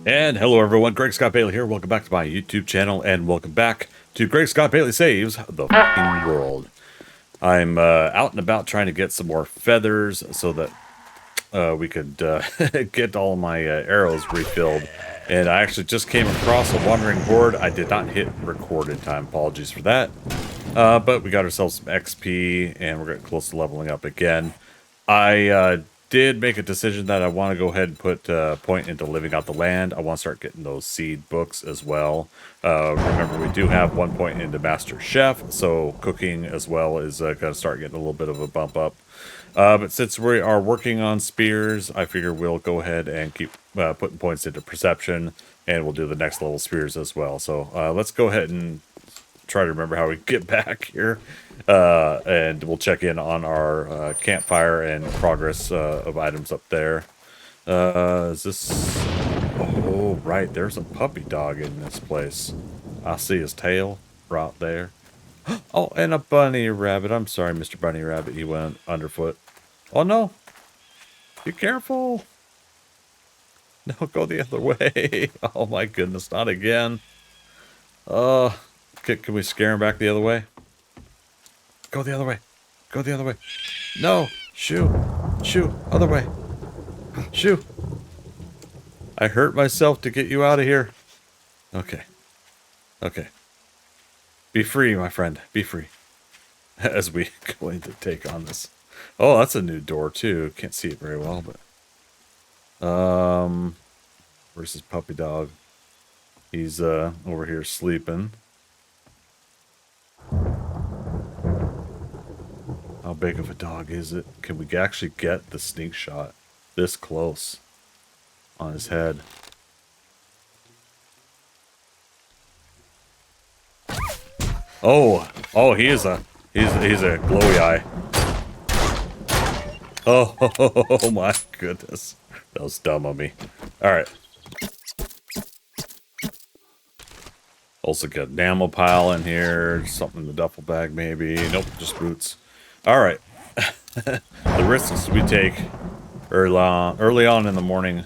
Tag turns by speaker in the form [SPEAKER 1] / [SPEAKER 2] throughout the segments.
[SPEAKER 1] And hello everyone, Greg Scott Bailey here. Welcome back to my YouTube channel, and welcome back to Greg Scott Bailey Saves the F***ing World. I'm out and about trying to get some more feathers so that we could get all my arrows refilled. And I actually just came across a wandering horde. I did not hit record in time, apologies for that. But we got ourselves some XP, and we're getting close to leveling up again. I did make a decision that I want to go ahead and put point into living out the land. I want to start getting those seed books as well. Remember, we do have 1 point into Master Chef, so cooking as well is going to start getting a little bit of a bump up. But since we are working on spears, I figure we'll go ahead and keep putting points into perception, and we'll do the next level spears as well. So let's go ahead and try to remember how we get back here, and we'll check in on our campfire and progress of items up there. Is this... Oh, right, there's a puppy dog in this place. I see his tail right there. Oh, and a bunny rabbit. I'm sorry, Mr. Bunny Rabbit, he went underfoot. Oh no, be careful. No, go the other way. Oh my goodness, not again. Can we scare him back the other way? Go the other way. Go the other way. No. Shoo. Shoo. Other way. Shoo. I hurt myself to get you out of here. Okay. Okay. Be free, my friend. Be free. As we going to take on this. Oh, that's a new door too. Can't see it very well, but where's his puppy dog? He's over here sleeping. How big of a dog is it? Can we actually get the sneak shot this close on his head? Oh, he's a glowy eye. Oh my goodness. That was dumb of me. Alright. Also got an ammo pile in here. Something in the duffel bag maybe. Nope, just boots. Alright. The risks we take early on in the morning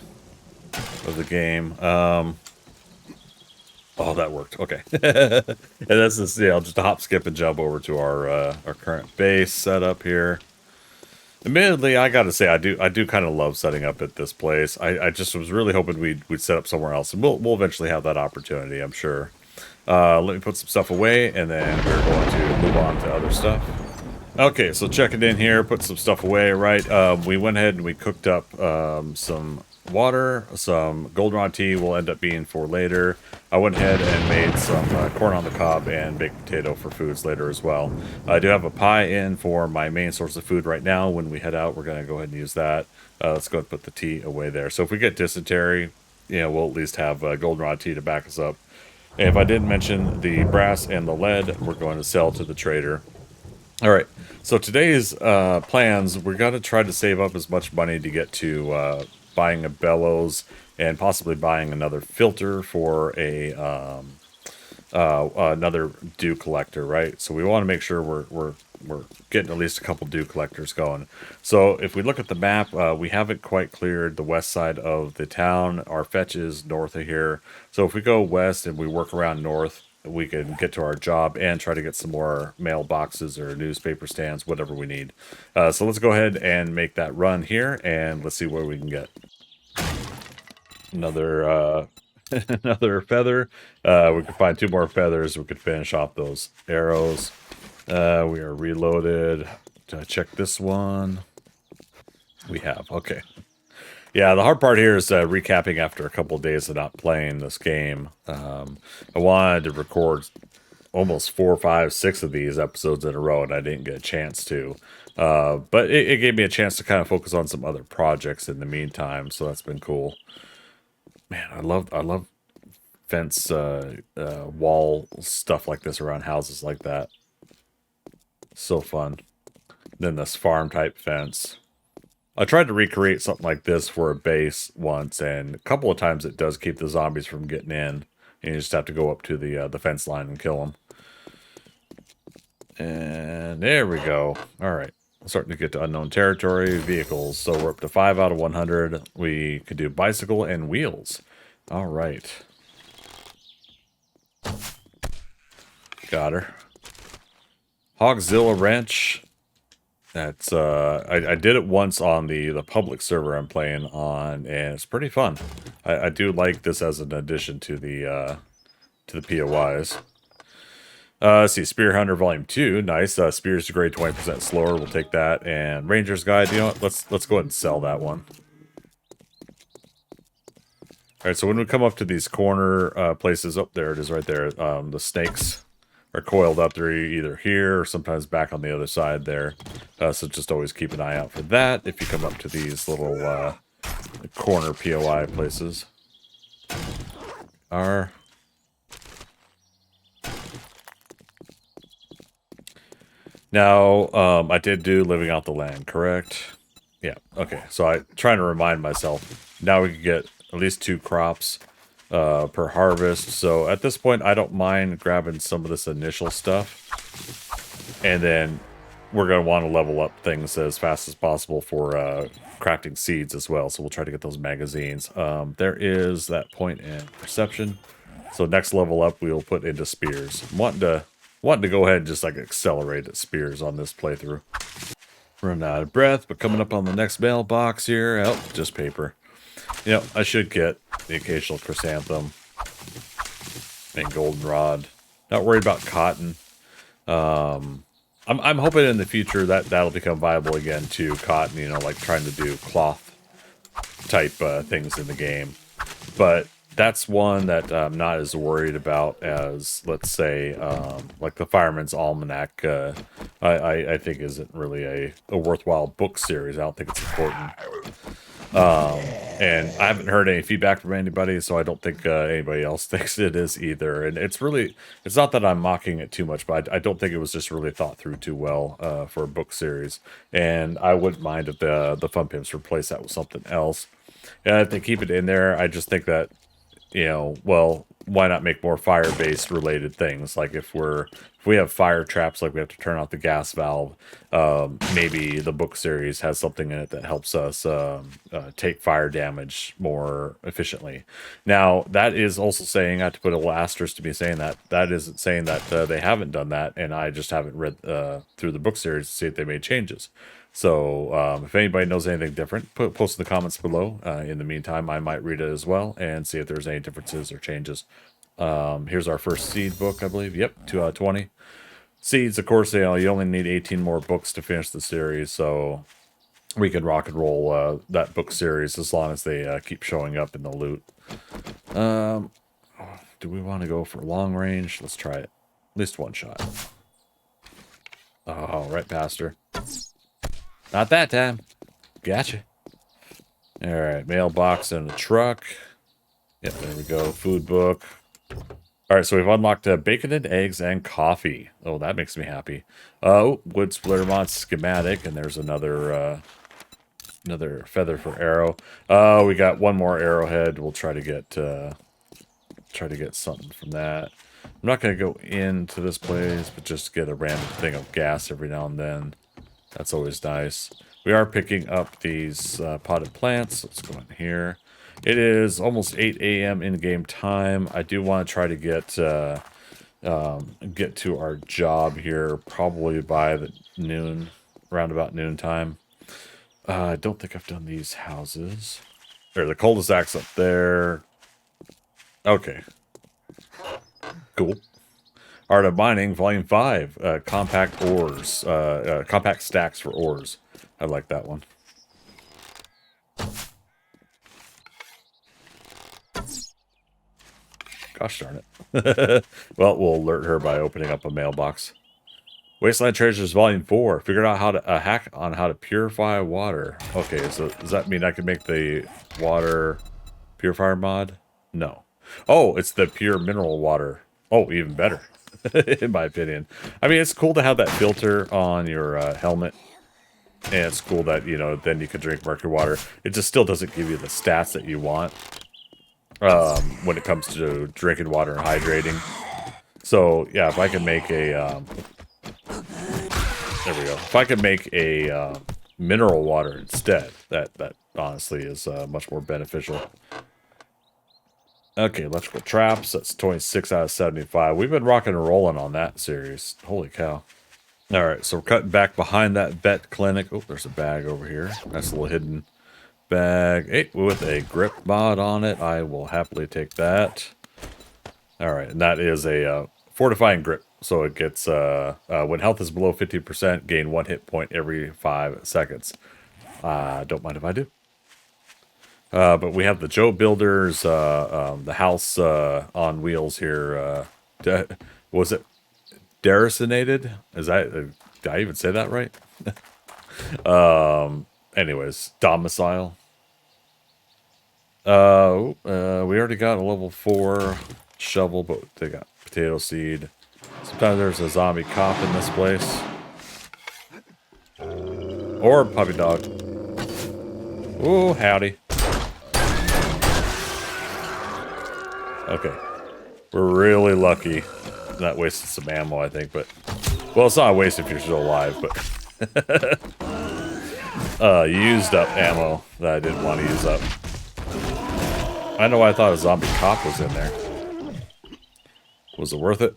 [SPEAKER 1] of the game. Oh, that worked. Okay. And that's just, yeah, I'll just hop, skip, and jump over to our current base setup here. Admittedly, I gotta say, I do kind of love setting up at this place. I just was really hoping we'd set up somewhere else, and we'll eventually have that opportunity, I'm sure. Let me put some stuff away, and then we're going to move on to other stuff. Okay, so checking in here, put some stuff away, right? We went ahead and we cooked up some water, some goldenrod tea will end up being for later. I went ahead and made some corn on the cob and baked potato for foods later as well. I do have a pie in for my main source of food right now. When we head out, we're going to go ahead and use that. Let's go and put the tea away there. So if we get dysentery, you know, we'll at least have goldenrod tea to back us up. And if I didn't mention the brass and the lead, we're going to sell to the trader. All right, so today's plans, we're going to try to save up as much money to get to buying a bellows and possibly buying another filter for a another dew collector, right? So we want to make sure we're getting at least a couple dew collectors going. So if we look at the map, we haven't quite cleared the west side of the town. Our fetch is north of here. So if we go west and we work around north, we can get to our job and try to get some more mailboxes or newspaper stands, whatever we need. So let's go ahead and make that run here, and let's see where we can get. Another another feather. We could find 2 more feathers. We could finish off those arrows. We are reloaded. Check this one. We have. Okay. Yeah, the hard part here is recapping after a couple of days of not playing this game. I wanted to record almost 4, 5, 6 of these episodes in a row, and I didn't get a chance to. But it gave me a chance to kind of focus on some other projects in the meantime, so that's been cool. Man, I love fence wall stuff like this around houses like that. So fun. Then this farm type fence. I tried to recreate something like this for a base once, and a couple of times it does keep the zombies from getting in. And you just have to go up to the fence line and kill them. And there we go. All right. Starting to get to unknown territory. Vehicles. So we're up to 5 out of 100. We could do bicycle and wheels. All right. Got her. Hogzilla Ranch. That's I did it once on the public server I'm playing on, and it's pretty fun. I do like this as an addition to the POIs. Let's see, Spear Hunter Volume 2, nice. Spears degrade 20% slower, we'll take that. And Ranger's Guide, you know what? Let's go ahead and sell that one. Alright, so when we come up to these corner places, oh, there it is right there. The snakes are coiled up. They're either here or sometimes back on the other side there. So just always keep an eye out for that if you come up to these little corner POI places. Now, I did do Living Out the Land, correct? Yeah, okay. So I'm trying to remind myself. Now we can get at least 2 crops per harvest. So at this point, I don't mind grabbing some of this initial stuff. And then we're going to want to level up things as fast as possible for crafting seeds as well. So we'll try to get those magazines. There is that point in perception. So next level up, we'll put into spears. I'm wanting to go ahead and just like accelerate at spears on this playthrough. Run out of breath, but coming up on the next mailbox here. Oh, just paper. You know, I should get the occasional chrysanthem and goldenrod. Not worried about cotton. I'm hoping in the future that that'll become viable again too. Cotton, you know, like trying to do cloth type things in the game. But that's one that I'm not as worried about as, let's say, like the Fireman's Almanac. I think isn't really a worthwhile book series. I don't think it's important. And I haven't heard any feedback from anybody, so I don't think anybody else thinks it is either. And it's not that I'm mocking it too much, but I don't think it was just really thought through too well for a book series. And I wouldn't mind if the Fun Pimps replace that with something else. And if they keep it in there, I just think that, you know, well, why not make more fire-based related things? Like if we have fire traps, like we have to turn off the gas valve, maybe the book series has something in it that helps us take fire damage more efficiently. Now, that is also saying, I have to put a little asterisk to be saying that. That isn't saying that they haven't done that, and I just haven't read through the book series to see if they made changes. So if anybody knows anything different, post in the comments below. In the meantime, I might read it as well and see if there's any differences or changes. Here's our first seed book, I believe. Yep, 2 out of 20. Seeds, of course, you know, you only need 18 more books to finish the series, so we can rock and roll that book series as long as they keep showing up in the loot. Do we want to go for long range? Let's try it. At least one shot. Oh, right past her. Not that time. Gotcha. Alright, mailbox and a truck. Yep, there we go. Food book. Alright, so we've unlocked bacon and eggs and coffee. Oh, that makes me happy. Oh, wood splitter mod schematic, and there's another feather for arrow. We got one more arrowhead. We'll try to get something from that. I'm not going to go into this place, but just get a random thing of gas every now and then. That's always nice. We are picking up these potted plants. Let's go in here. It is almost 8 a.m. in-game time. I do want to try to get to our job here probably by the noon, around about noon time. I don't think I've done these houses. There, the cul-de-sac's up there. Okay. Cool. Art of Mining, Volume 5. Compact ores. Compact stacks for ores. I like that one. Gosh darn it. Well, we'll alert her by opening up a mailbox. Wasteland Treasures Volume 4. Figured out how to hack on how to purify water. Okay, so does that mean I can make the water purifier mod? No. Oh, it's the pure mineral water. Oh, even better. In my opinion. I mean, it's cool to have that filter on your helmet. And it's cool that, you know, then you can drink mercury water. It just still doesn't give you the stats that you want when it comes to drinking water and hydrating. So, yeah, if I can make a... there we go. If I can make a mineral water instead, that honestly is much more beneficial. Okay, electrical traps. That's 26 out of 75. We've been rocking and rolling on that series. Holy cow. All right, so we're cutting back behind that vet clinic. Oh, there's a bag over here. Nice little hidden bag. Hey, with a grip mod on it. I will happily take that. All right, and that is a fortifying grip. So it gets, when health is below 50%, gain 1 hit point every 5 seconds. Don't mind if I do. But we have the Joe Builders, the house on wheels here. Was it deracinated? Is that, did I even say that right? Anyways, domicile. We already got a level 4 shovel, but they got potato seed. Sometimes there's a zombie cop in this place. Or a puppy dog. Ooh, howdy. Okay. We're really lucky. Not wasting some ammo, I think, but... Well, it's not a waste if you're still alive, but... used up ammo that I didn't want to use up. I know I thought a zombie cop was in there. Was it worth it?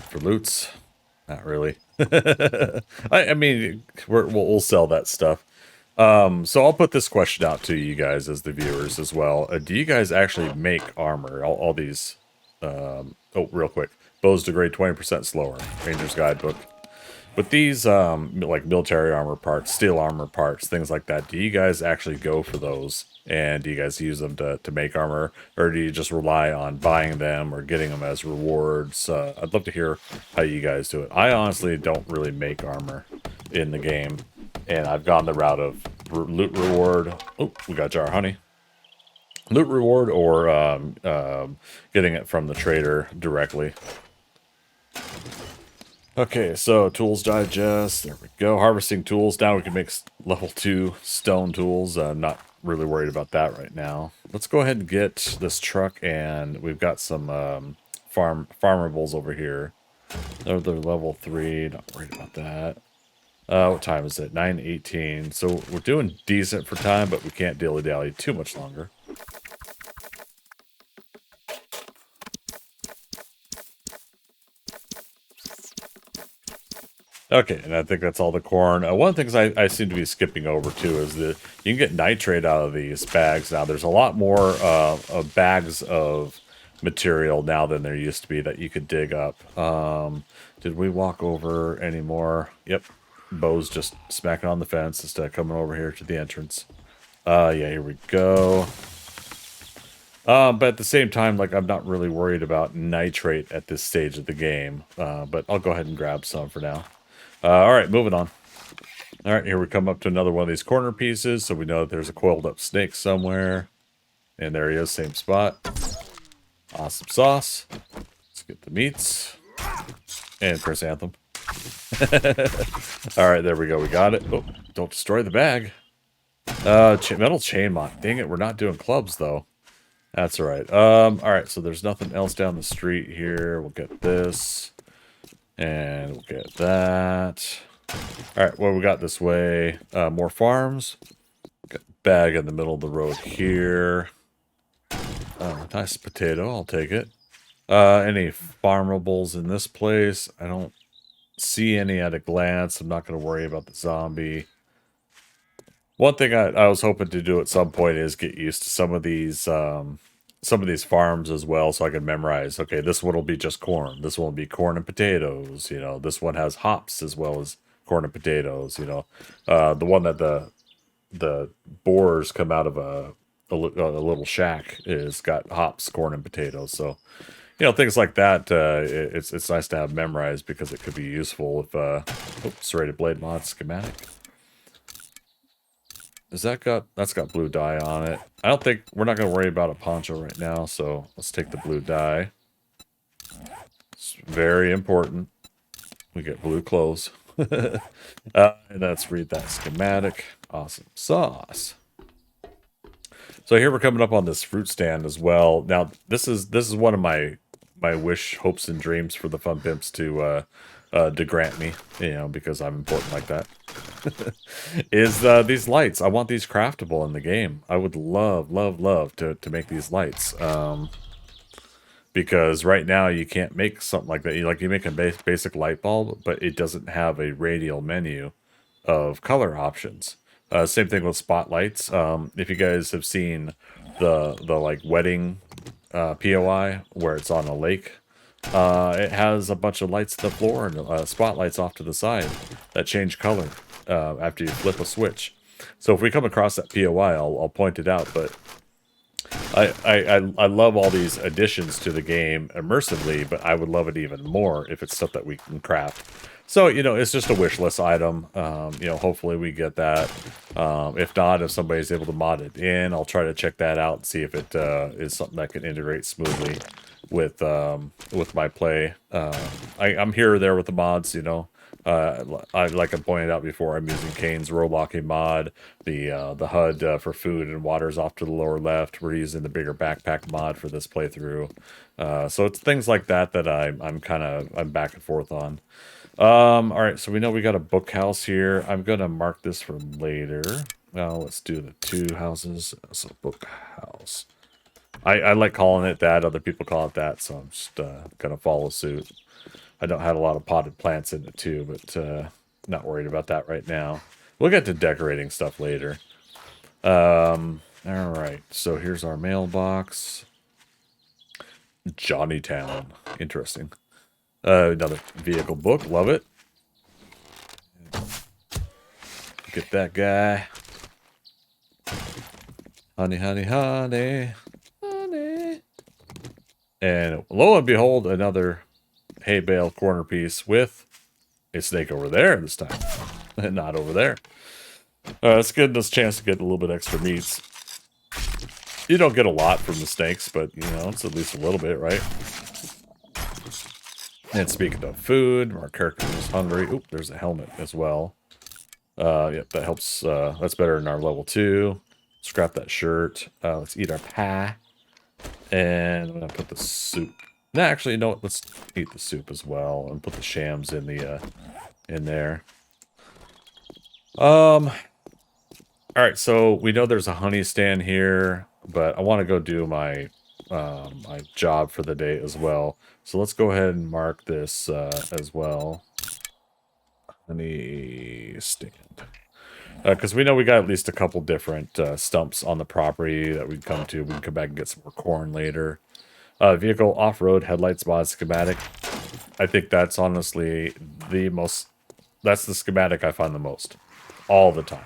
[SPEAKER 1] For loots? Not really. I mean, we'll sell that stuff. So I'll put this question out to you guys as the viewers as well. Do you guys actually make armor? All these... oh, real quick. Bows degrade 20% slower. Ranger's Guidebook. But these, like military armor parts, steel armor parts, things like that, do you guys actually go for those? And do you guys use them to make armor? Or do you just rely on buying them or getting them as rewards? I'd love to hear how you guys do it. I honestly don't really make armor in the game. And I've gone the route of loot reward. Oh, we got jar of honey. Loot reward or getting it from the trader directly. Okay, so tools digest. There we go. Harvesting tools. Now we can make level 2 stone tools. I'm not really worried about that right now. Let's go ahead and get this truck, and we've got some farmables over here. They're level 3. Not worried about that. What time is it? 9:18. So we're doing decent for time, but we can't dilly-dally too much longer. Okay, and I think that's all the corn. One of the things I seem to be skipping over too is that you can get nitrate out of these bags now. There's a lot more bags of material now than there used to be that you could dig up. Did we walk over any more? Yep. Bo's just smacking on the fence instead of coming over here to the entrance. Yeah, here we go. But at the same time, like, I'm not really worried about nitrate at this stage of the game. But I'll go ahead and grab some for now. All right, moving on. All right, here we come up to another one of these corner pieces. So we know that there's a coiled up snake somewhere. And there he is, same spot. Awesome sauce. Let's get the meats. And Chris Anthem. All right, there we go. We got it. Oh, don't destroy the bag. Metal chain mod. Dang it, we're not doing clubs, though. That's all right. All right, so there's nothing else down the street here. We'll get this. And we'll get that. All right, what we got this way? More farms. Got a bag in the middle of the road here. Nice potato. I'll take it. Any farmables in this place? I don't see any at a glance. I'm not going to worry about the zombie. One thing I was hoping to do at some point is get used to some of these farms as well, so I can memorize. Okay, this one will be just corn. This one will be corn and potatoes. You know, this one has hops as well as corn and potatoes. You know, the one that the boars come out of a little shack is got hops, corn, and potatoes. So, you know, things like that. It's nice to have memorized because it could be useful if. Serrated blade mod schematic. That's got blue dye on it. I don't think we're not going to worry about a poncho right now, so let's take the blue dye. It's very important. We get blue clothes. And let's read that schematic. Awesome sauce. So here we're coming up on this fruit stand as well. Now this is one of my wish, hopes, and dreams for the fun pimps to grant me, you know, because I'm important like that. is these lights. I want these craftable in the game. I would love, love, love to make these lights. Because right now you can't make something like that. You make a basic light bulb, but it doesn't have a radial menu of color options. Same thing with spotlights. If you guys have seen the like wedding POI where it's on a lake, it has a bunch of lights to the floor and spotlights off to the side that change color after you flip a switch. So if we come across that POI, I'll point it out. But I love all these additions to the game immersively, but I would love it even more if it's stuff that we can craft. So, it's just a wish list item. Hopefully we get that. If not, if somebody's able to mod it in, I'll try to check that out and see if it is something that can integrate smoothly with my play. I'm here or there with the mods, like I pointed out before, I'm using Khaine's row locking mod. The HUD for food and water is off to the lower left. We're using the bigger backpack mod for this playthrough. So it's things like that that I'm back and forth on. All right, so we know we got a book house here. I'm gonna mark this for later. Well, let's do the 2 houses. So book house. I like calling it that. Other people call it that, so I'm just gonna follow suit. I don't have a lot of potted plants in it too, but not worried about that right now. We'll get to decorating stuff later. All right, so here's our mailbox. Johnnytown. Interesting. Another vehicle book. Love it. Get that guy. Honey, honey, honey. Honey. And lo and behold, another hay bale corner piece with a snake over there this time. And not over there. It's getting us a chance to get a little bit extra meats. You don't get a lot from the snakes, but, it's at least a little bit, right? And speaking of food, our character is hungry. Oop, there's a helmet as well. Yep, that helps. That's better than our level 2. Scrap that shirt. Let's eat our pie. And I'm going to put the soup. No, actually, no, let's eat the soup as well. And put the shams in there. All right, so we know there's a honey stand here, but I want to go do my my job for the day as well. So let's go ahead and mark this as well. Honey stand. Because we know we got at least a couple different stumps on the property that we can come to. We can come back and get some more corn later. Vehicle off-road headlights mod schematic. I think that's honestly that's the schematic I find the most. All the time.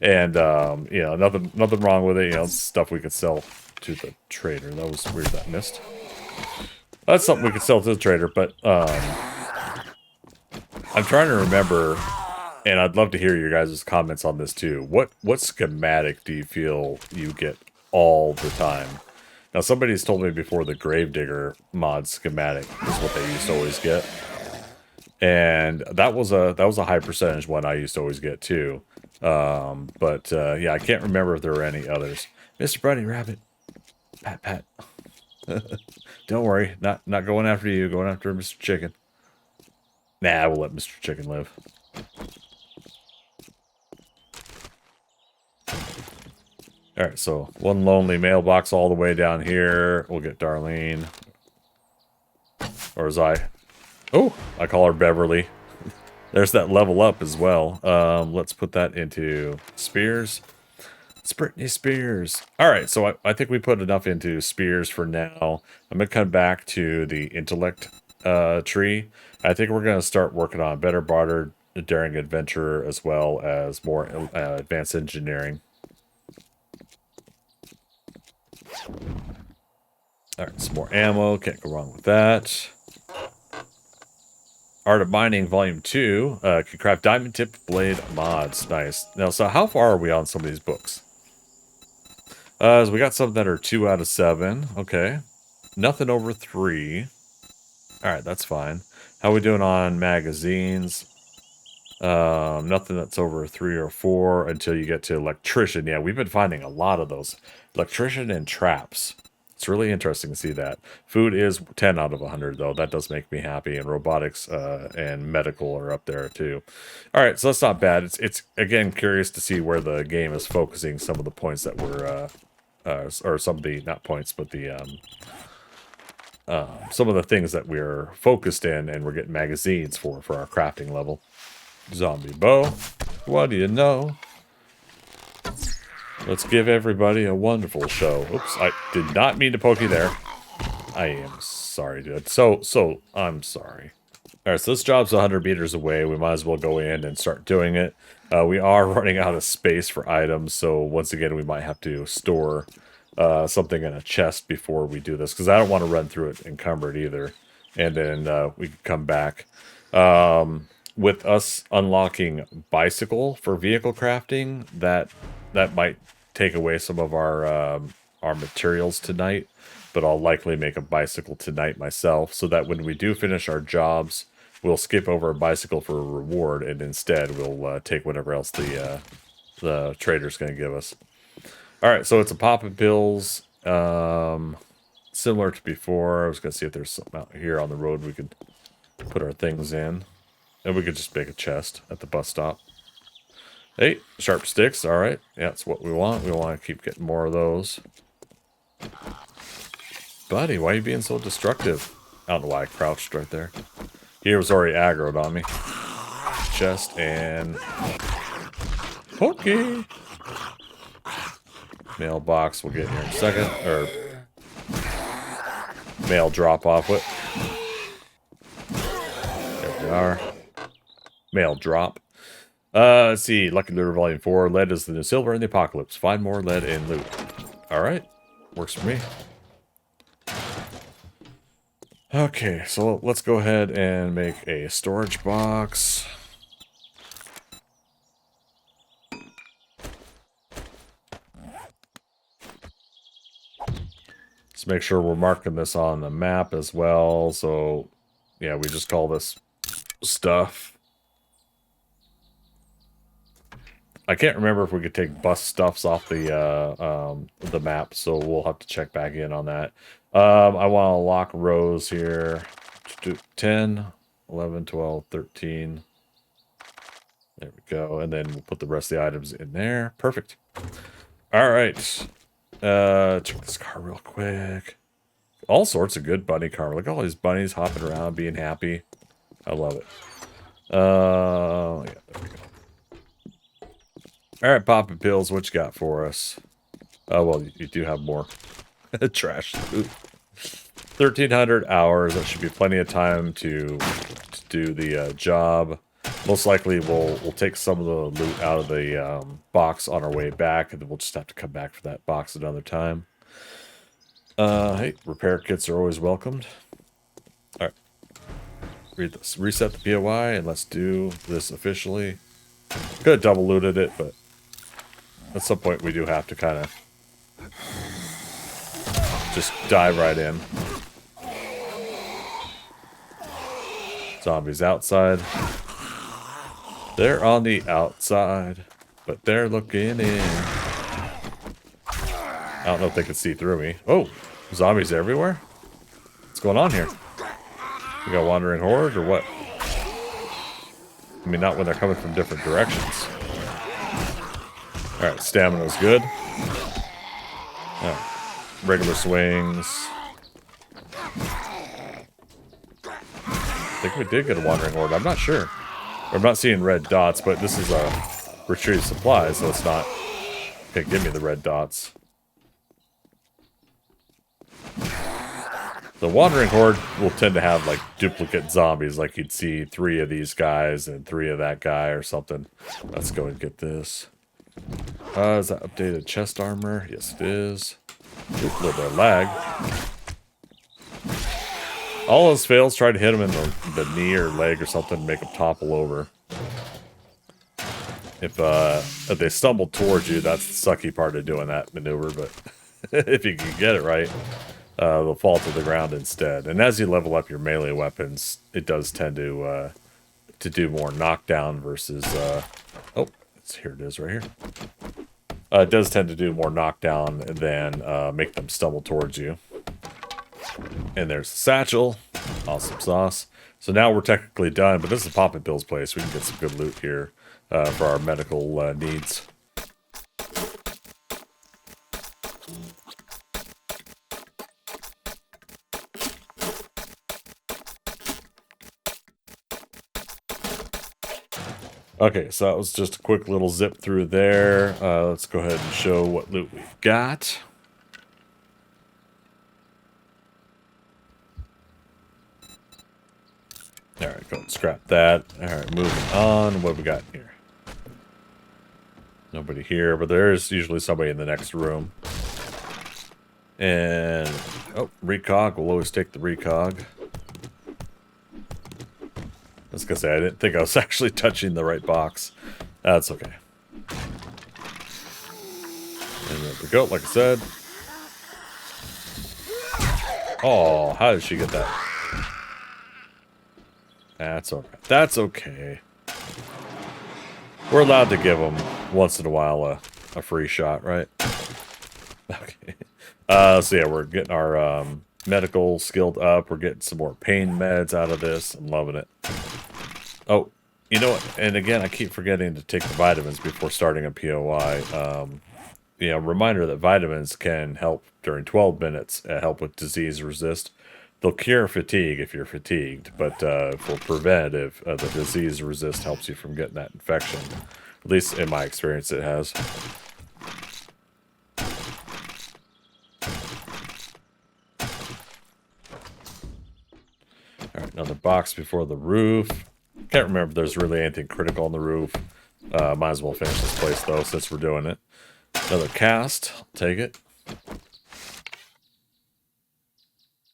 [SPEAKER 1] And, nothing wrong with it. Stuff we could sell to the trader. That was weird that I missed. That's something we could sell to the trader, but I'm trying to remember, and I'd love to hear your guys' comments on this too. What schematic do you feel you get all the time? Now, somebody's told me before the Gravedigger mod schematic is what they used to always get. And that was a high percentage one I used to always get too. Yeah, I can't remember if there were any others. Mr. Bunny Rabbit. Pat, pat. Don't worry, not going after you, going after Mr. Chicken. Nah, we'll let Mr. Chicken live. Alright, so one lonely mailbox all the way down here. We'll get Darlene. Or as I call her Beverly. There's that level up as well. Let's put that into Spears. It's Britney Spears. Alright, so I think we put enough into Spears for now. I'm going to come back to the intellect tree. I think we're going to start working on better barter, daring adventure, as well as more advanced engineering. Alright, some more ammo. Can't go wrong with that. Art of Mining Volume 2. Can craft diamond tipped blade mods. Nice. Now, so how far are we on some of these books? So we got some that are 2 out of 7. Okay. Nothing over 3. Alright, that's fine. How are we doing on magazines? Nothing that's over 3 or 4 until you get to electrician. Yeah, we've been finding a lot of those. Electrician and traps. It's really interesting to see that. Food is 10 out of 100, though. That does make me happy. And robotics and medical are up there, too. All right, so that's not bad. It's again, curious to see where the game is focusing some of the points that were, or some of the, not points, but the, some of the things that we're focused in and we're getting magazines for our crafting level. Zombie bow. What do you know? Let's give everybody a wonderful show. Oops, I did not mean to poke you there. I am sorry, dude. So, I'm sorry. All right, so this job's 100 meters away. We might as well go in and start doing it. We are running out of space for items, so once again, we might have to store something in a chest before we do this, because I don't want to run through it encumbered either. And then we can come back. With us unlocking bicycle for vehicle crafting, that might take away some of our materials tonight, but I'll likely make a bicycle tonight myself, so that when we do finish our jobs, we'll skip over a bicycle for a reward, and instead we'll take whatever else the trader's going to give us. All right, so it's a poppin' pills, similar to before. I was going to see if there's something out here on the road we could put our things in, and we could just make a chest at the bus stop. Hey, sharp sticks. All right. Yeah, that's what we want. We want to keep getting more of those. Buddy, why are you being so destructive? I don't know why I crouched right there. He was already aggroed on me. Chest and... Pokey! Mailbox we'll get here in a second. Or... mail drop off. What? There we are. Mail drop. Let's see. Lucky Looter Volume 4. Lead is the new silver in the apocalypse. Find more lead and loot. Alright. Works for me. Okay, so let's go ahead and make a storage box. Let's make sure we're marking this on the map as well. So, yeah, we just call this stuff. I can't remember if we could take bus stuffs off the map, so we'll have to check back in on that. I want to lock rows here. 10, 11, 12, 13. There we go. And then we'll put the rest of the items in there. Perfect. All right. Check this car real quick. All sorts of good bunny car. Look at all these bunnies hopping around, being happy. I love it. Yeah, there we go. All right, poppin' pills, what you got for us? Oh, well, you do have more. Trash. Ooh. 1,300 hours. That should be plenty of time to do the job. Most likely, we'll take some of the loot out of the box on our way back, and then we'll just have to come back for that box another time. Hey, repair kits are always welcomed. All right. Read this. Reset the POI, and let's do this officially. Could have double looted it, but at some point we do have to kind of just dive right in. Zombies outside. They're on the outside, but they're looking in. I don't know if they can see through me. Oh, zombies everywhere? What's going on here? We got wandering horde or what? I mean, not when they're coming from different directions. Alright, stamina's good. Right. Regular swings. I think we did get a wandering horde. I'm not sure. I'm not seeing red dots, but this is a retrieve supplies, so it's not... Okay, give me the red dots. The wandering horde will tend to have like duplicate zombies, like you'd see 3 of these guys and 3 of that guy or something. Let's go and get this. Is that updated chest armor? Yes, it is. Ooh, a little bit of lag. All those fails, try to hit them in the knee or leg or something to make them topple over. If they stumble towards you, that's the sucky part of doing that maneuver, but if you can get it right, they'll fall to the ground instead. And as you level up your melee weapons, it does tend to do more knockdown versus... oh, here it is right here. It does tend to do more knockdown than make them stumble towards you. And there's the satchel. Awesome sauce. So now we're technically done, but this is Papa Bill's place. We can get some good loot here for our medical needs. Okay, so that was just a quick little zip through there. Let's go ahead and show what loot we've got. Alright, go and scrap that. Alright, moving on. What have we got here? Nobody here, but there is usually somebody in the next room. And, oh, recog. We'll always take the recog. I was gonna say, I didn't think I was actually touching the right box. That's okay. And there we go, like I said. Oh, how did she get that? That's alright. That's okay. We're allowed to give them, once in a while, a free shot, right? Okay. So yeah, we're getting our medical skilled up. We're getting some more pain meds out of this. I'm loving it. Oh, you know what? And again, I keep forgetting to take the vitamins before starting a POI. You know, reminder that vitamins can help during 12 minutes, help with disease resist. They'll cure fatigue if you're fatigued, but for preventative, the disease resist helps you from getting that infection. At least in my experience, it has. Alright, another box before the roof. Can't remember if there's really anything critical on the roof. Might as well finish this place, though, since we're doing it. Another cast. I'll take it.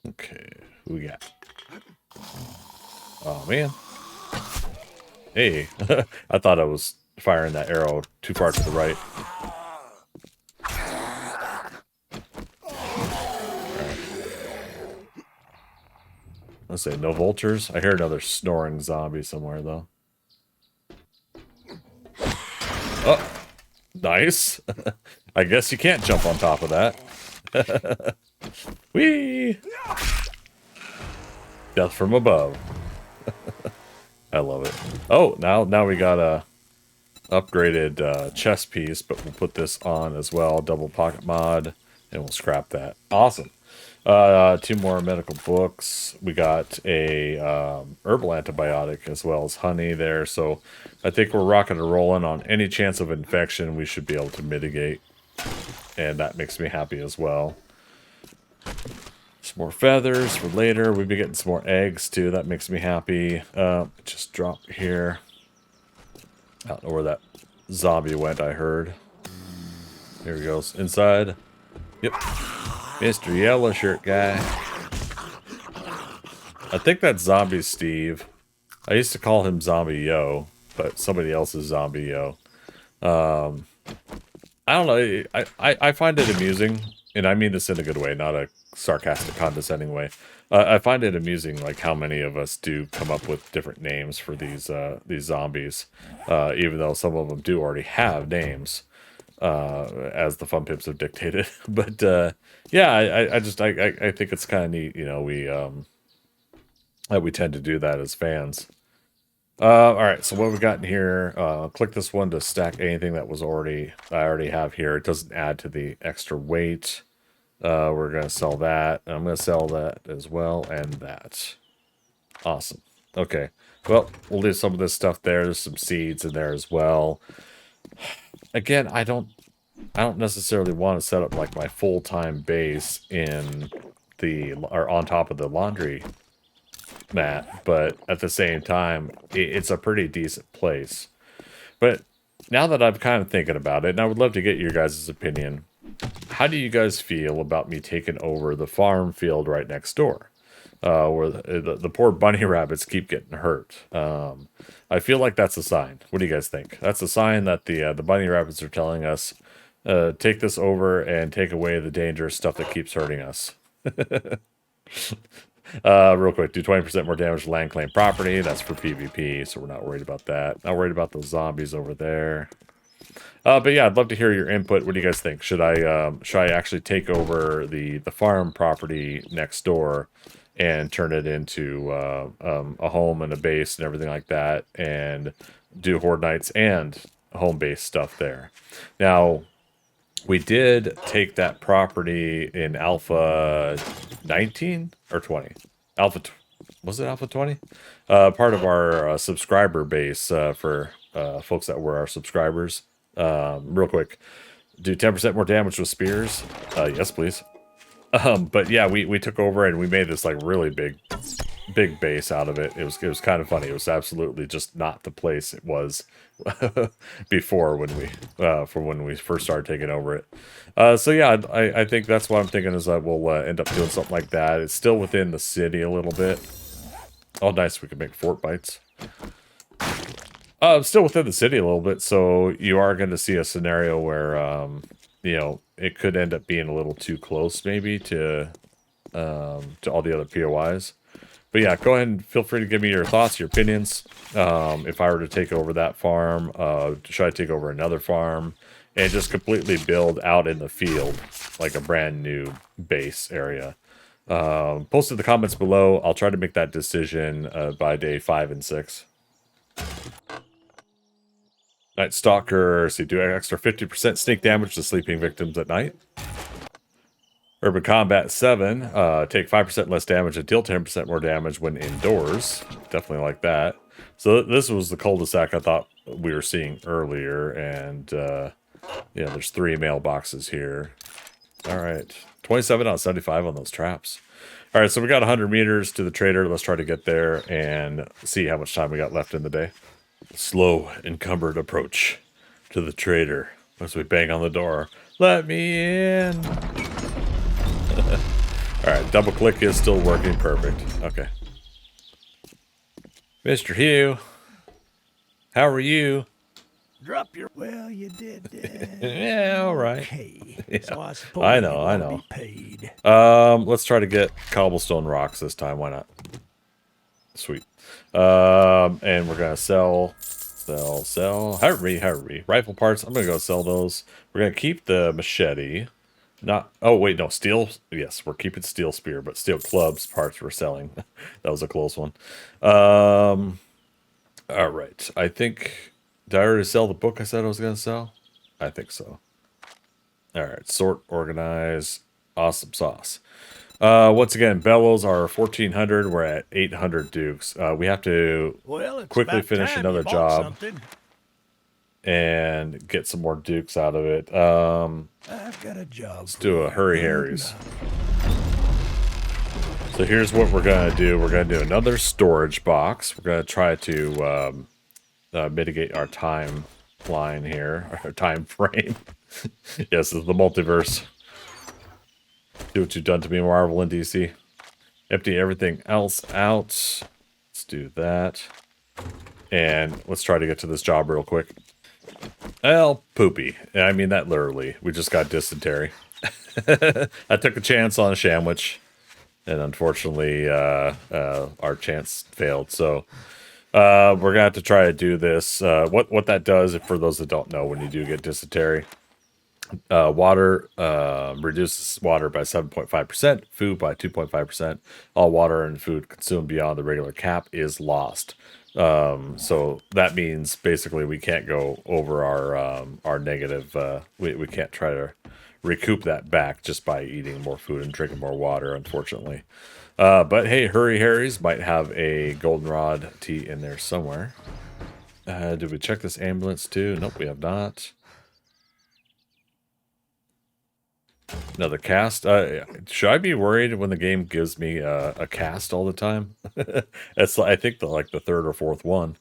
[SPEAKER 1] Okay, who we got? Oh, man. Hey, I thought I was firing that arrow too far to the right. Let's say no vultures. I hear another snoring zombie somewhere, though. Oh, nice. I guess you can't jump on top of that. Whee! Death from above. I love it. Oh, now we got a upgraded chest piece, but we'll put this on as well. Double pocket mod, and we'll scrap that. Awesome. 2 more medical books. We got a herbal antibiotic as well as honey there. So I think we're rocking and rolling on any chance of infection. We should be able to mitigate, and that makes me happy as well. Some more feathers for later. We've been getting some more eggs too. That makes me happy. Just drop here. I don't know where that zombie went. I heard. Here he goes inside. Yep. Mr. Yellow Shirt guy. I think that's Zombie Steve. I used to call him Zombie Yo, but somebody else is Zombie Yo. I don't know. I find it amusing, and I mean this in a good way, not a sarcastic, condescending way. I find it amusing, like how many of us do come up with different names for these zombies, even though some of them do already have names. As the fun pips have dictated. But yeah, I think it's kind of neat, you know, we tend to do that as fans. All right, so what we got in here, click this one to stack anything that was I already have here. It doesn't add to the extra weight. We're going to sell that. I'm going to sell that as well, and that. Awesome. Okay, well, we'll do some of this stuff there. There's some seeds in there as well. Again, I don't necessarily want to set up like my full-time base or on top of the laundry mat, but at the same time, it's a pretty decent place. But now that I'm kind of thinking about it, and I would love to get your guys' opinion, how do you guys feel about me taking over the farm field right next door? Where the poor bunny rabbits keep getting hurt. I feel like that's a sign. What do you guys think? That's a sign that the bunny rabbits are telling us, take this over and take away the dangerous stuff that keeps hurting us. Real quick, do 20% more damage to land claim property. That's for PvP, so we're not worried about that. Not worried about those zombies over there. But yeah, I'd love to hear your input. What do you guys think? Should I actually take over the farm property next door and turn it into a home and a base and everything like that, and do Horde Nights and home base stuff there? Now, we did take that property in Alpha 19 or 20. Was it Alpha 20? Part of our subscriber base for folks that were our subscribers. Real quick, do 10% more damage with spears? Yes, please. But yeah, we took over and we made this like really big base out of it. It was kind of funny. It was absolutely just not the place it was before when we first started taking over it. So yeah, I think that's what I'm thinking is that we'll end up doing something like that. It's still within the city a little bit. Oh, nice. We can make fort bites. Still within the city a little bit, so you are going to see a scenario where, you know, it could end up being a little too close, maybe, to all the other POIs. But yeah, go ahead and feel free to give me your thoughts, your opinions. If I were to take over that farm, should I take over another farm? And just completely build out in the field, like a brand new base area. Post in the comments below. I'll try to make that decision by day 5 and 6. Night Stalker, so you do extra 50% sneak damage to sleeping victims at night. Urban Combat 7, take 5% less damage and deal 10% more damage when indoors. Definitely like that. So this was the cul-de-sac I thought we were seeing earlier, and yeah, there's 3 mailboxes here. All right, 27 out of 75 on those traps. All right, so we got 100 meters to the trader. Let's try to get there and see how much time we got left in the day. Slow, encumbered approach to the trader as we bang on the door. Let me in. All right, double click is still working perfect. Okay. Mr. Hugh, how are you?
[SPEAKER 2] Drop your... Well, you did.
[SPEAKER 1] Yeah, all right.
[SPEAKER 2] Okay.
[SPEAKER 1] Yeah.
[SPEAKER 2] So I suppose
[SPEAKER 1] I
[SPEAKER 2] you
[SPEAKER 1] know.
[SPEAKER 2] wanna be paid.
[SPEAKER 1] Let's try to get cobblestone rocks this time. Why not? Sweet. And we're gonna sell. Hurry. Rifle parts. I'm gonna go sell those. We're gonna keep the machete. Not. Oh wait, no. Steel. Yes, we're keeping steel spear, but steel clubs parts we're selling. That was a close one. All right. I think. Did I already sell the book I said I was gonna sell? I think so. All right. Sort, organize. Awesome sauce. Once again, bellows are 1,400. We're at 800 dukes. We have to quickly finish another job and get some more dukes out of it.
[SPEAKER 2] I've got a job.
[SPEAKER 1] Let's do a hurry harry's. So here's what we're gonna do. We're gonna do another storage box. We're gonna try to mitigate our timeline here, our time frame. Yes, it's the multiverse. Do what you've done to me, Marvel and DC. Empty everything else out. Let's do that. And let's try to get to this job real quick. Well, poopy. I mean that literally. We just got dysentery. I took a chance on a sandwich. And unfortunately, our chance failed. So we're going to have to try to do this. What that does, for those that don't know, when you do get dysentery, water reduces water by 7.5%, food by 2.5%. All water and food consumed beyond the regular cap is lost. So that means basically we can't go over our negative. We can't try to recoup that back just by eating more food and drinking more water, unfortunately. But hey, Hurry Harry's might have a goldenrod tea in there somewhere. Did we check this ambulance too? Nope, we have not. Another cast. Should I be worried when the game gives me a cast all the time? That's I think the third or fourth one.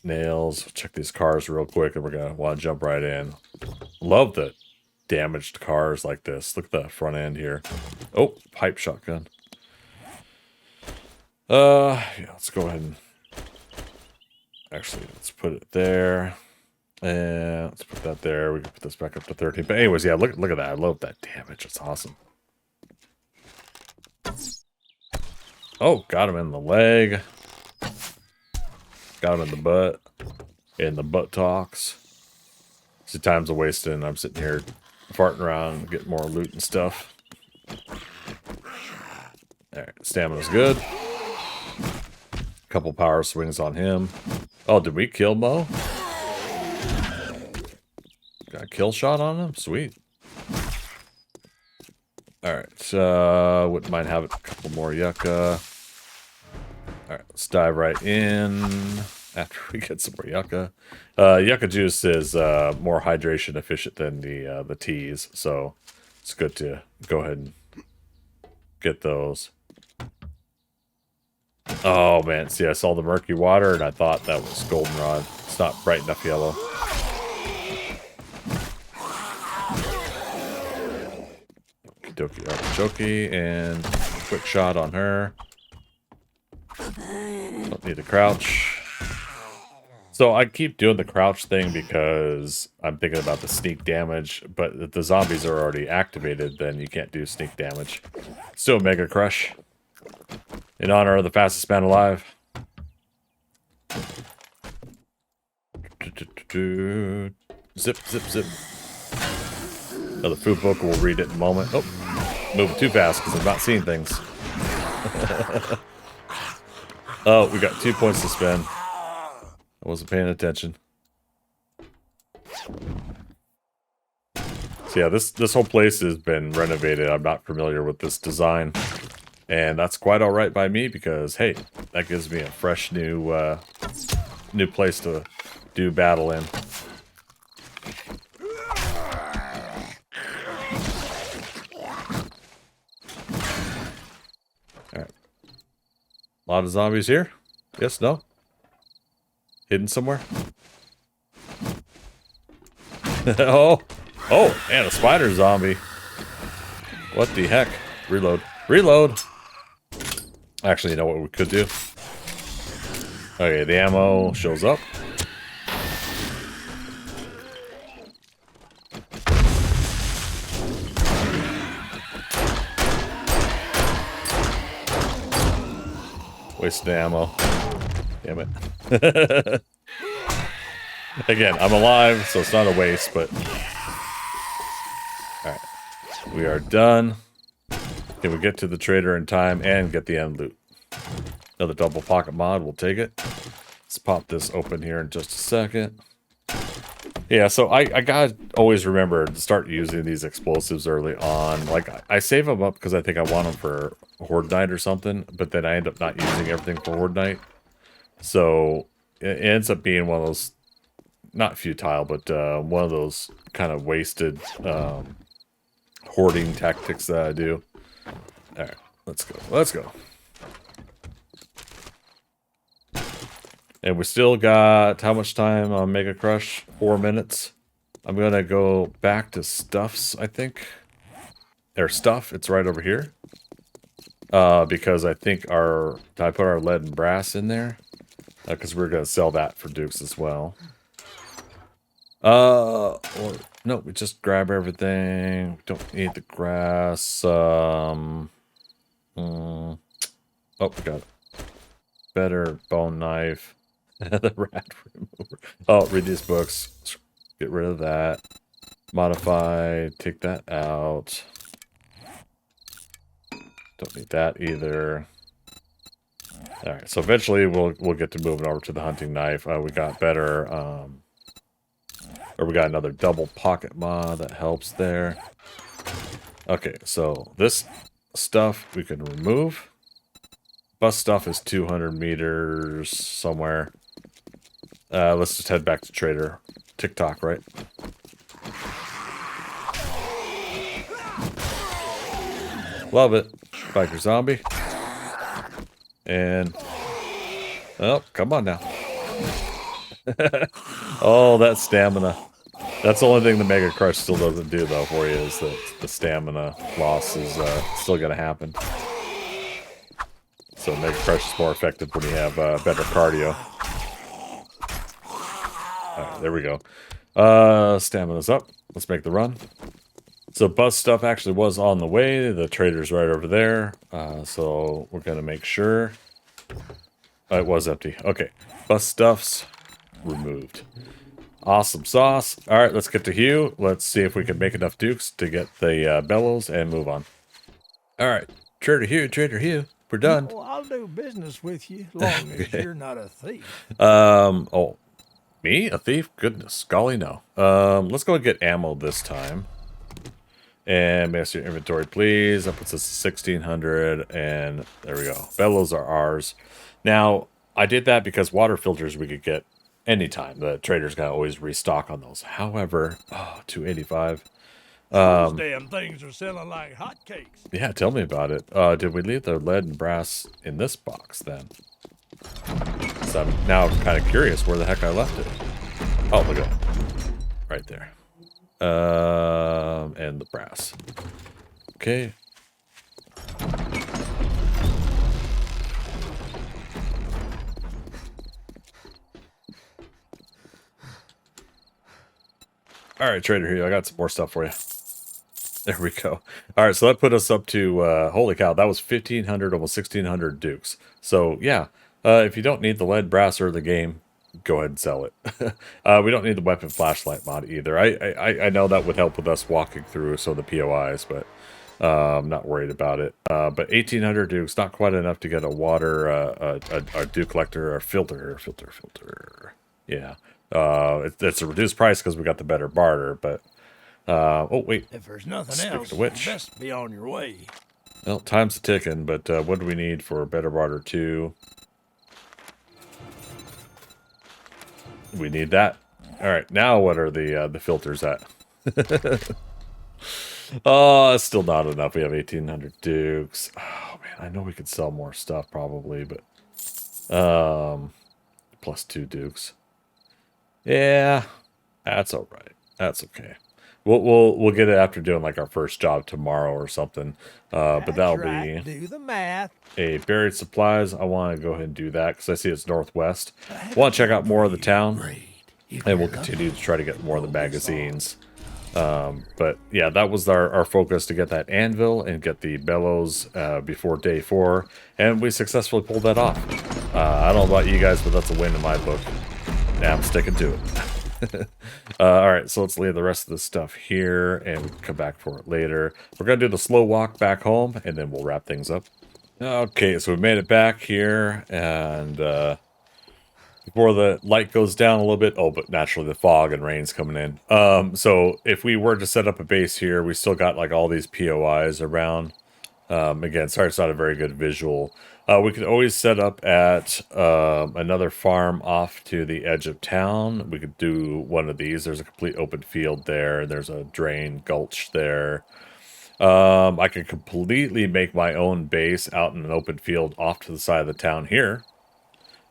[SPEAKER 1] Nails. Check these cars real quick, and we're gonna want to jump right in. Love the damaged cars like this. Look at the front end here. Oh, pipe shotgun. Yeah, let's go ahead and actually let's put it there. And let's put that there. We can put this back up to 13. But anyways, yeah, look at that. I love that damage. It's awesome. Oh, got him in the leg. Got him in the butt. In the buttocks. See, time's a wasting, and I'm sitting here farting around, getting more loot and stuff. Alright, stamina's good. Couple power swings on him. Oh, did we kill Mo? Got a kill shot on him? Sweet. Alright, wouldn't mind having a couple more yucca. Alright, let's dive right in after we get some more yucca. Yucca juice is more hydration efficient than the teas, so it's good to go ahead and get those. Oh man, see, I saw the murky water and I thought that was goldenrod. It's not bright enough yellow. Okie dokie, and quick shot on her. Don't need to crouch. So I keep doing the crouch thing because I'm thinking about the sneak damage, but if the zombies are already activated, then you can't do sneak damage. Still Mega Crush. In honor of the fastest man alive. Zip, zip, zip. Another food book, we'll read it in a moment. Oh, moving too fast because I'm not seeing things. Oh, we got 2 points to spend. I wasn't paying attention. So yeah, this whole place has been renovated. I'm not familiar with this design. And that's quite alright by me because, hey, that gives me a fresh new place to do battle in. Alright. A lot of zombies here? Yes, no? Hidden somewhere? Oh! Oh, and a spider zombie. What the heck? Reload. Reload! Actually, you know what we could do? Okay, the ammo shows up. Wasted ammo. Damn it. Again, I'm alive, so it's not a waste, but... Alright. We are done. Can we get to the trader in time and get the end loot? Another double pocket mod, we'll take it. Let's pop this open here in just a second. Yeah, so I gotta always remember to start using these explosives early on. Like, I save them up because I think I want them for Horde Night or something, but then I end up not using everything for Horde Night. So, it ends up being one of those, not futile, but one of those kind of wasted hoarding tactics that I do. Alright, let's go. Let's go. And we still got how much time on Mega Crush? 4 minutes. I'm gonna go back to Stuffs, I think. Or Stuff, it's right over here. Because I think did I put our lead and brass in there? Because we're gonna sell that for Dukes as well. Or no, we just grab everything. We don't need the grass. Oh, we got it. Better bone knife. The rat remover. Oh, read these books. Let's get rid of that. Modify. Take that out. Don't need that either. All right. So eventually we'll get to moving over to the hunting knife. We got better. Or we got another double pocket mod that helps there. Okay. So this stuff we can remove. Bus stuff is 200 meters somewhere. Let's just head back to Trader. TikTok, right? Love it. Biker zombie. And... oh, come on now. Oh, that stamina. That's the only thing the Mega Crush still doesn't do, though, for you, is that the stamina loss is still going to happen. So Mega Crush is more effective when you have better cardio. Alright, there we go. Stamina's up. Let's make the run. So bus stuff actually was on the way. The trader's right over there. So we're going to make sure. It was empty. Okay. Bus stuff's removed. Awesome sauce. All right, let's get to Hugh. Let's see if we can make enough dukes to get the bellows and move on. All right, Trader Hugh, we're done.
[SPEAKER 2] Oh, I'll do business with you, long as you're not a thief.
[SPEAKER 1] Oh, me? A thief? Goodness, golly, no. Let's go and get ammo this time. And master your inventory, please. That puts us at 1600, and there we go. Bellows are ours. Now, I did that because water filters we could get anytime. The traders got to always restock on those. However, 285.
[SPEAKER 2] Those damn things are selling like hotcakes.
[SPEAKER 1] Yeah, tell me about it. Did we leave the lead and brass in this box then? So I'm now kind of curious where the heck I left it. Oh, look at that. Right there. And the brass. Okay. All right, Trader, here I got some more stuff for you. There we go. All right, so that put us up to holy cow, that was 1500, almost 1600 dukes. So yeah, if you don't need the lead, brass, or the game, go ahead and sell it. We don't need the weapon flashlight mod either. I know that would help with us walking through some of the POIs, but I'm not worried about it. But 1800 dukes, not quite enough to get a water, a duke collector, or filter. Yeah, it's a reduced price because we got the better barter. But oh wait,
[SPEAKER 2] If there's nothing
[SPEAKER 1] speaking
[SPEAKER 2] else,
[SPEAKER 1] of which,
[SPEAKER 2] best be on your way.
[SPEAKER 1] well, time's a ticking. But what do we need for better barter 2? We need that. All right, now what are the filters at? Oh, it's still not enough. We have 1800 dukes. Oh man, I know we could sell more stuff probably, but plus 2 dukes. Yeah, that's all right. That's okay. We'll get it after doing like our first job tomorrow or something. But that'll
[SPEAKER 2] That's right.
[SPEAKER 1] be
[SPEAKER 2] Do the math.
[SPEAKER 1] a buried supplies. I want to go ahead and do that because I see it's northwest. Want to check out more of the town, and we'll continue to try to get more of the magazines. But yeah, that was our focus, to get that anvil and get the bellows before day 4, and we successfully pulled that off. I don't know about you guys, but that's a win in my book. Now I'm sticking to it. All right, so let's leave the rest of this stuff here, and we can come back for it later. We're gonna do the slow walk back home, and then we'll wrap things up. Okay, so we made it back here, and before the light goes down a little bit, oh, but naturally the fog and rain's coming in. So if we were to set up a base here, we still got like all these POIs around. Again, sorry, it's not a very good visual. We could always set up at another farm off to the edge of town. We could do one of these. There's a complete open field there. There's a drain gulch there. I can completely make my own base out in an open field off to the side of the town here.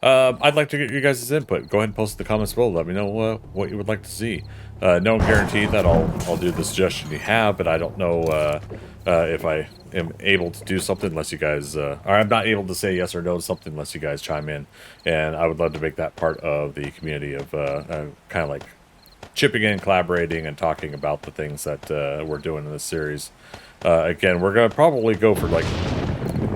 [SPEAKER 1] I'd like to get you guys' input. Go ahead and post in the comments below. Let me know what you would like to see. No guarantee that I'll do the suggestion you have, but I don't know if I am able to do something unless you guys, or I'm not able to say yes or no to something unless you guys chime in. And I would love to make that part of the community of kind of like chipping in, collaborating, and talking about the things that we're doing in this series. Again, we're going to probably go for like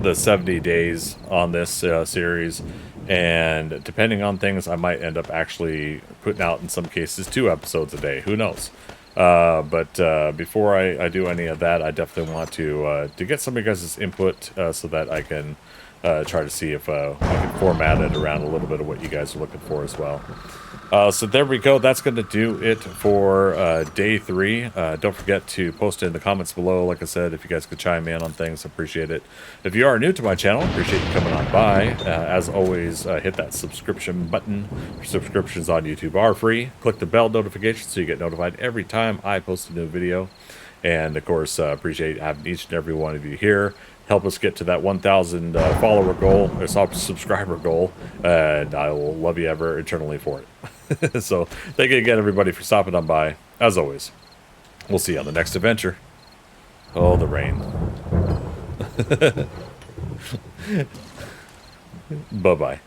[SPEAKER 1] the 70 days on this series. And depending on things, I might end up actually putting out, in some cases, 2 episodes a day. Who knows? But before I do any of that, I definitely want to get some of you guys' input so that I can try to see if I can format it around a little bit of what you guys are looking for as well. So there we go. That's going to do it for day 3. Don't forget to post it in the comments below. Like I said, if you guys could chime in on things, appreciate it. If you are new to my channel, appreciate you coming on by. As always, hit that subscription button. Subscriptions on YouTube are free. Click the bell notification so you get notified every time I post a new video. And of course, appreciate having each and every one of you here. Help us get to that 1,000 follower goal, or subscriber goal, and I will love you ever eternally for it. So thank you again, everybody, for stopping on by. As always, we'll see you on the next adventure. Oh, the rain. Bye-bye.